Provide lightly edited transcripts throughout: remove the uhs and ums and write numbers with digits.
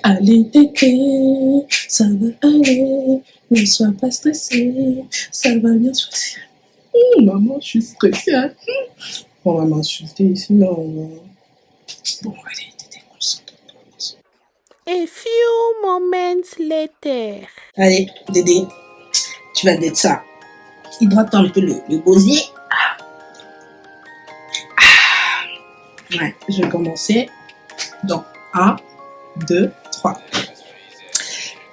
Allez tété, ça va aller, ne sois pas stressé, ça va bien se passer. Maman, je suis stressée. Hein. On va m'insulter sinon. Bon, allez, tété, concentre-toi. A few moments later. Allez, Dédé, tu vas d'être ça. Hydrate un peu le gosier. Ouais, je vais commencer. Donc, 1, 2, 3.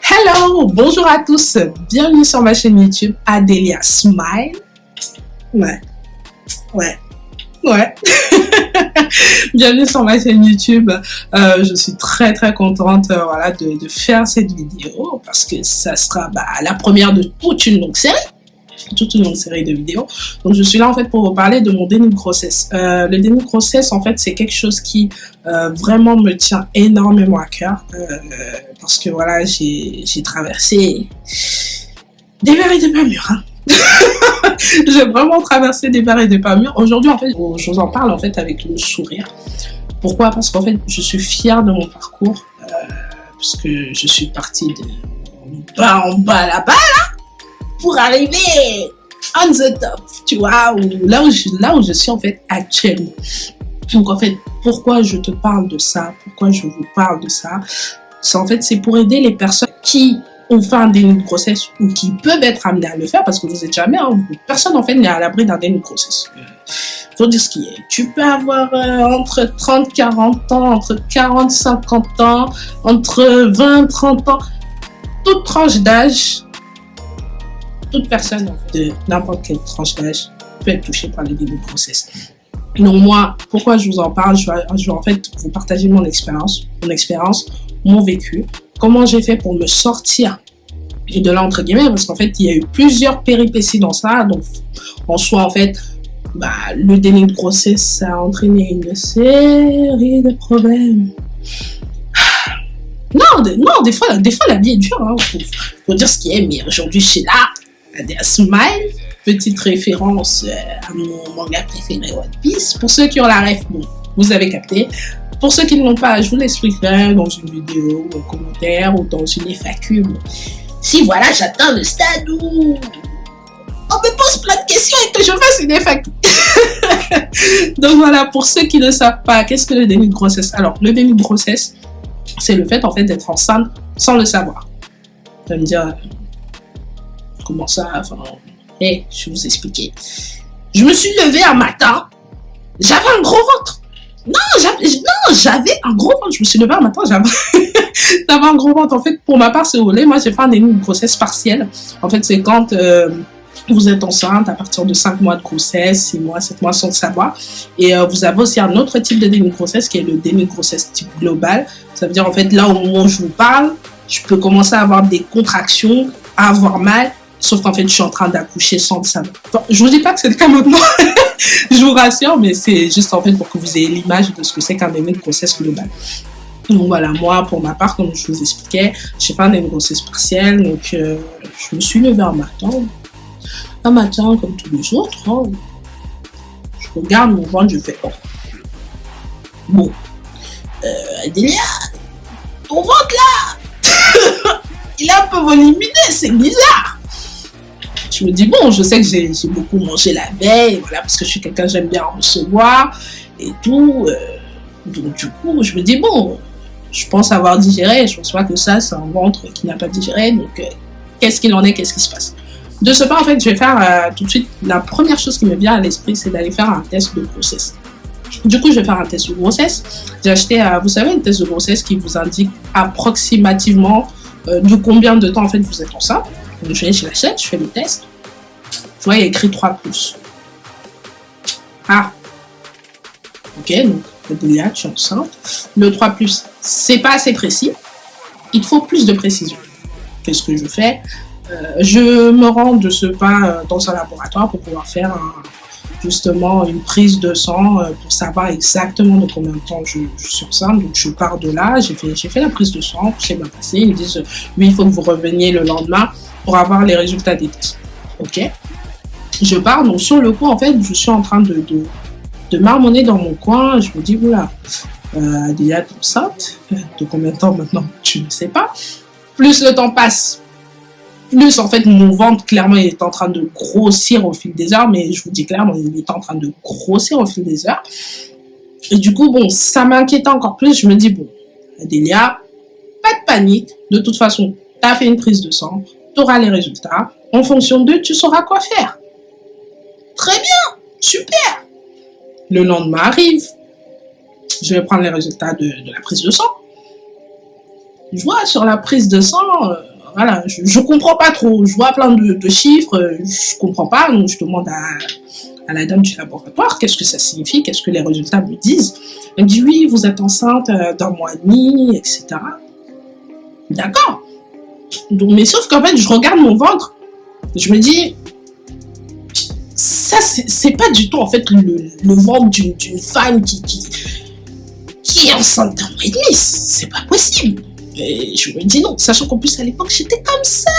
Hello, bonjour à tous. Bienvenue sur ma chaîne YouTube Adélia Smile. Ouais. Bienvenue sur ma chaîne YouTube. Je suis très contente de faire cette vidéo parce que ça sera la première de toute une longue série. De vidéos. Donc je suis là en fait pour vous parler de mon déni de grossesse. Le déni de grossesse en fait c'est quelque chose qui vraiment me tient énormément à cœur parce que voilà j'ai traversé des verres et des pas mûrs. Hein. J'ai vraiment traversé des verres et des pas mûrs. Aujourd'hui en fait je vous en parle en fait avec le sourire. Pourquoi? Parce qu'en fait je suis fière de mon parcours parce que je suis partie de en bas là-bas là. Pour arriver on the top, tu vois, là où je suis en fait actuellement. Donc en fait, pourquoi je te parle de ça, pourquoi je vous parle de ça, c'est pour aider les personnes qui ont fait un déni de grossesse ou qui peuvent être amenées à le faire parce que vous êtes jamais, personne en fait n'est à l'abri d'un déni de grossesse. Faut dire ce qui est. Tu peux avoir entre 30-40 ans, entre 40-50 ans, entre 20-30 ans, toute tranche d'âge. Toute personne de n'importe quelle tranche d'âge peut être touchée par les dénis de grossesse. Donc moi, pourquoi je vous en parle, je vais en fait vous partager mon expérience, mon vécu, comment j'ai fait pour me sortir de là entre guillemets, parce qu'en fait il y a eu plusieurs péripéties dans ça. Donc en soi en fait, le déni de grossesse ça a entraîné une série de problèmes. Non, des fois la vie est dure, hein. Faut dire ce qui est, mais aujourd'hui je suis là. Adélia Smile, petite référence à mon manga préféré One Piece. Pour ceux qui ont la ref, bon, vous avez capté. Pour ceux qui ne l'ont pas, je vous l'expliquerai dans une vidéo, en commentaire ou dans une FAQ. Bon. Si voilà, j'atteins le stade où on me pose plein de questions et que je fasse une FAQ. Donc voilà, pour ceux qui ne savent pas, qu'est-ce que le déni de grossesse? Alors, le déni de grossesse, c'est le fait en fait d'être enceinte sans le savoir. Vous allez me dire... Comment ça? Enfin, je vais vous expliquer. Je me suis levée un matin, j'avais un gros ventre. J'avais un gros ventre. Je me suis levée un matin, j'avais un gros ventre. En fait, pour ma part, c'est au lait. Moi, j'ai fait un déni de grossesse partielle. En fait, c'est quand vous êtes enceinte à partir de 5 mois de grossesse, 6 mois, 7 mois sans le savoir. Et vous avez aussi un autre type de déni de grossesse qui est le déni de grossesse type global. Ça veut dire, en fait, là au moment où je vous parle, je peux commencer à avoir des contractions, à avoir mal. Sauf qu'en fait, je suis en train d'accoucher sans le savoir. Enfin, je vous dis pas que c'est le cas maintenant. Je vous rassure, mais c'est juste en fait pour que vous ayez l'image de ce que c'est qu'un déni de grossesse globale. Donc voilà, moi, pour ma part, comme je vous expliquais, j'ai fait un déni de grossesse partielle. Donc, je me suis levée un matin comme tous les autres. Hein. Je regarde mon ventre, je fais bon, Adélia, ton ventre là, il est un peu volumineux, c'est bizarre. Je me dis, bon, je sais que j'ai beaucoup mangé la veille, voilà, parce que je suis quelqu'un, j'aime bien recevoir et tout. Donc, du coup, je me dis, bon, je pense avoir digéré. Je pense pas que ça, c'est un ventre qui n'a pas digéré. Donc, qu'est-ce qu'il en est? Qu'est-ce qui se passe? De ce pas, en fait, je vais faire tout de suite, la première chose qui me vient à l'esprit, c'est d'aller faire un test de grossesse. Du coup, je vais faire un test de grossesse. J'ai acheté, vous savez, un test de grossesse qui vous indique approximativement de combien de temps, en fait, vous êtes enceinte. Donc, je l'achète, je fais le test. Je vois, il y a écrit 3+. Ah. Ok, donc, Adélia, tu es enceinte. Le 3+, c'est pas assez précis. Il faut plus de précision. Qu'est-ce que je fais? Je me rends de ce pas dans un laboratoire pour pouvoir faire justement une prise de sang pour savoir exactement de combien de temps je suis enceinte. Donc, je pars de là, j'ai fait la prise de sang, tout s'est bien passé. Ils me disent, oui, il faut que vous reveniez le lendemain pour avoir les résultats des tests. Ok. Je pars, donc sur le coup, en fait, je suis en train de marmonner dans mon coin. Je me dis, voilà, Adélia est enceinte. De combien de temps maintenant, tu ne sais pas. Plus le temps passe, plus en fait mon ventre clairement il est en train de grossir au fil des heures, mais je vous dis clairement il est en train de grossir au fil des heures. Et du coup bon, ça m'inquiète encore plus. Je me dis bon, Adélia, pas de panique, de toute façon tu as fait une prise de sang, tu auras les résultats, en fonction d'eux tu sauras quoi faire. Très bien, super. Le lendemain arrive, je vais prendre les résultats de la prise de sang. Je vois sur la prise de sang, voilà, je comprends pas trop. Je vois plein de chiffres, je comprends pas. Donc je demande à la dame du laboratoire qu'est-ce que ça signifie, qu'est-ce que les résultats me disent. Elle me dit oui, vous êtes enceinte d'un mois et demi, etc. D'accord. Donc, mais sauf qu'en fait, je regarde mon ventre, je me dis, ça c'est pas du tout en fait le ventre d'une femme qui est enceinte d'un mois et demi. C'est pas possible. Et je me dis non, sachant qu'en plus à l'époque j'étais comme ça,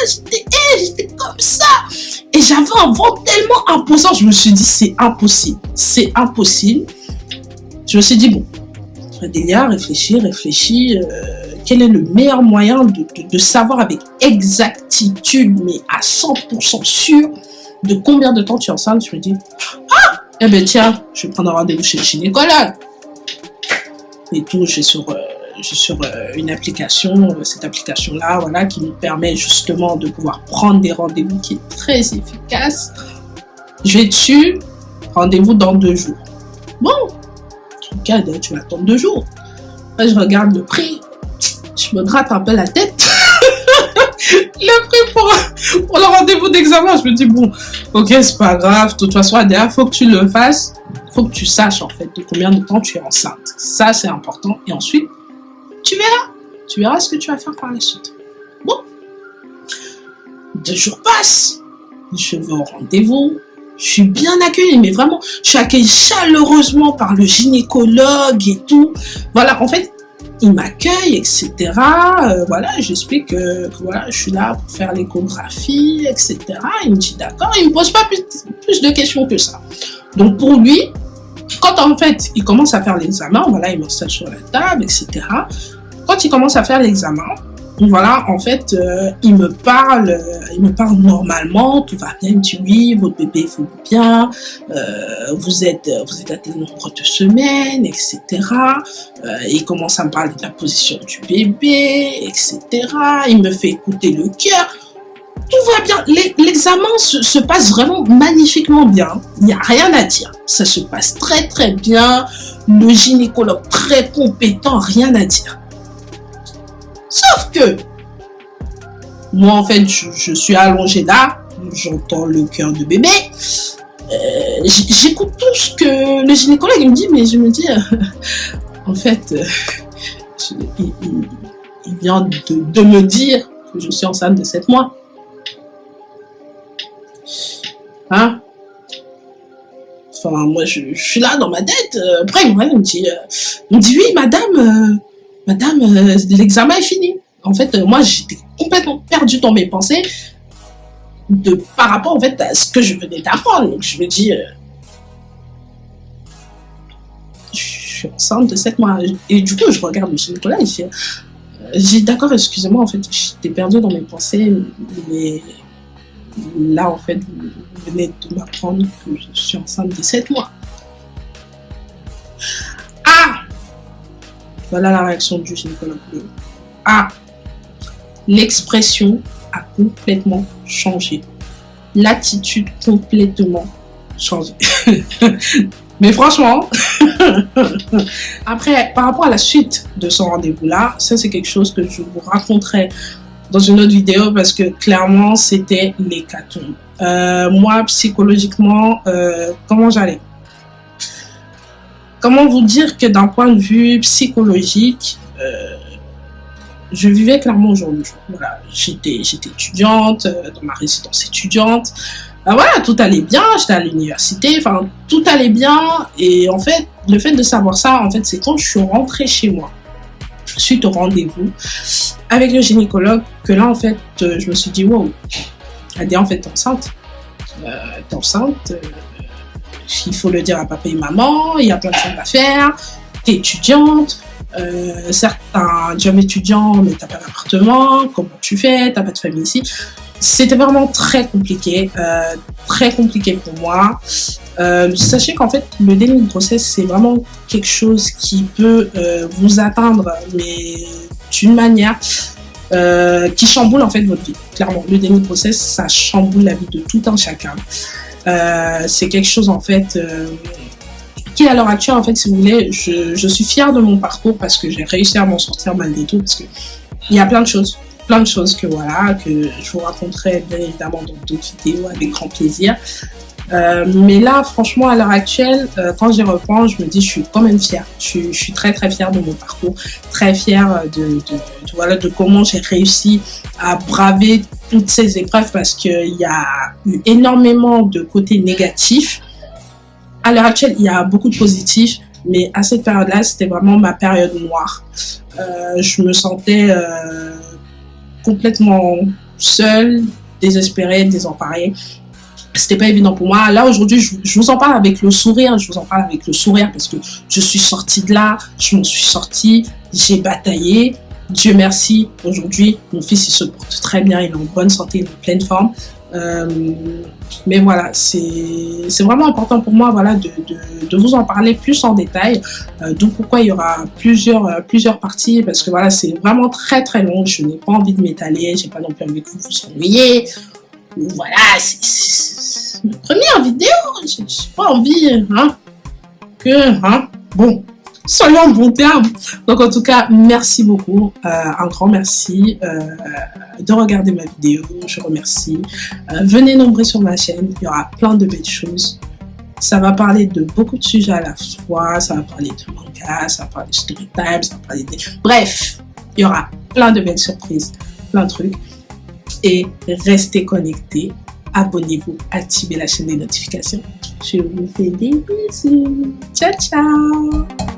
j'étais comme ça, et j'avais un ventre tellement imposant, je me suis dit c'est impossible. Je me suis dit bon, Adélia, réfléchis, quel est le meilleur moyen de savoir avec exactitude, mais à 100% sûr, de combien de temps tu es enceinte. Je me dis eh ben tiens, je vais prendre un rendez-vous chez le gynécologue. Et tout, je suis sur une application, cette application-là, voilà, qui nous permet justement de pouvoir prendre des rendez-vous qui est très efficace. Je vais dessus, rendez-vous dans 2 jours. Bon, ok, tu vas attendre 2 jours. Là, je regarde le prix, je me gratte un peu la tête. Le prix pour le rendez-vous d'examen, je me dis bon, ok, c'est pas grave, de toute façon, derrière, faut que tu le fasses, faut que tu saches en fait de combien de temps tu es enceinte. Ça, c'est important. Et ensuite, tu verras ce que tu vas faire par la suite. Bon, 2 jours passent, je vais au rendez-vous, je suis bien accueillie, mais vraiment, je suis accueillie chaleureusement par le gynécologue et tout. Voilà, en fait, il m'accueille, etc. Voilà, j'explique que voilà, je suis là pour faire l'échographie, etc. Il me dit d'accord, il me pose pas plus de questions que ça. Donc pour lui, quand en fait il commence à faire l'examen, voilà, il m'installe sur la table, etc. Quand il commence à faire l'examen, voilà, en fait, il me parle normalement, tout va bien, il me dit oui, votre bébé évolue bien, vous êtes à tel nombre de semaines, etc. Il commence à me parler de la position du bébé, etc. Il me fait écouter le cœur. Tout va bien, l'examen se passe vraiment magnifiquement bien, il n'y a rien à dire, ça se passe très très bien, le gynécologue très compétent, rien à dire. Sauf que, moi en fait, je suis allongée là, j'entends le cœur de bébé, j'écoute tout ce que le gynécologue me dit, mais je me dis, en fait, il vient de me dire que je suis enceinte de 7 mois. Hein? Enfin, moi, je suis là dans ma tête. Après, il me dit oui, madame, l'examen est fini. En fait, moi, j'étais complètement perdue dans mes pensées par rapport, en fait, à ce que je venais d'apprendre. Donc, je me dis, je suis enceinte de 7 mois. Et du coup, je regarde le gynécologue et je dis, d'accord, excusez-moi, en fait, j'étais perdue dans mes pensées, mais là, en fait, vous venez de m'apprendre que je suis enceinte de 7 mois. Ah! Voilà la réaction du gynécologue. Ah! L'expression a complètement changé. L'attitude complètement changé. Mais franchement, après, par rapport à la suite de ce rendez-vous-là, ça c'est quelque chose que je vous raconterai dans une autre vidéo parce que clairement c'était l'hécatombe. Moi, psychologiquement, comment j'allais? Comment vous dire que d'un point de vue psychologique, je vivais clairement au jour le jour. Voilà, j'étais étudiante dans ma résidence étudiante. Voilà, tout allait bien, j'étais à l'université, enfin tout allait bien. Et en fait, le fait de savoir ça, en fait, c'est quand je suis rentrée chez moi, suite au rendez-vous avec le gynécologue, que là, en fait, je me suis dit, wow, Adélia, en fait, t'es enceinte. Il faut le dire à papa et maman, il y a plein de choses à faire. t'es étudiante, certains jobs étudiants, mais t'as pas d'appartement, comment tu fais, t'as pas de famille ici. C'était vraiment très compliqué pour moi. Sachez qu'en fait, le déni de grossesse, c'est vraiment quelque chose qui peut vous atteindre, mais d'une manière qui chamboule en fait votre vie. Clairement, le déni de grossesse, ça chamboule la vie de tout un chacun. C'est quelque chose en fait qui à l'heure actuelle, en fait, si vous voulez, je suis fière de mon parcours parce que j'ai réussi à m'en sortir malgré tout, parce que il y a plein de choses que voilà, que je vous raconterai bien évidemment dans d'autres vidéos avec grand plaisir. Mais là, franchement, à l'heure actuelle, quand j'y reprends, je me dis, je suis quand même fière. Je suis très très fière de mon parcours, très fière de comment j'ai réussi à braver toutes ces épreuves, parce qu'il y a eu énormément de côtés négatifs. À l'heure actuelle, il y a beaucoup de positifs, mais à cette période-là, c'était vraiment ma période noire. Je me sentais complètement seule, désespérée, désemparée. C'était pas évident pour moi. Là, aujourd'hui, je vous en parle avec le sourire. Parce que je suis sortie de là, je m'en suis sortie, j'ai bataillé. Dieu merci, aujourd'hui, mon fils, il se porte très bien, il est en bonne santé, il est en pleine forme. Mais voilà, c'est vraiment important pour moi, voilà, de vous en parler plus en détail, d'où pourquoi il y aura plusieurs parties, parce que voilà, c'est vraiment très très long, je n'ai pas envie de m'étaler, j'ai pas non plus envie que vous vous ennuyiez. Voilà, c'est ma première vidéo, j'ai pas envie, bon, soyons en bon terme. Donc en tout cas, merci beaucoup, un grand merci de regarder ma vidéo, je remercie. Venez nombreux sur ma chaîne, il y aura plein de belles choses. Ça va parler de beaucoup de sujets à la fois, ça va parler de manga, ça va parler de story time, ça va parler de... Bref, il y aura plein de belles surprises, plein de trucs. Et restez connectés, abonnez-vous, activez la chaîne des notifications. Je vous fais des bisous. Ciao, ciao!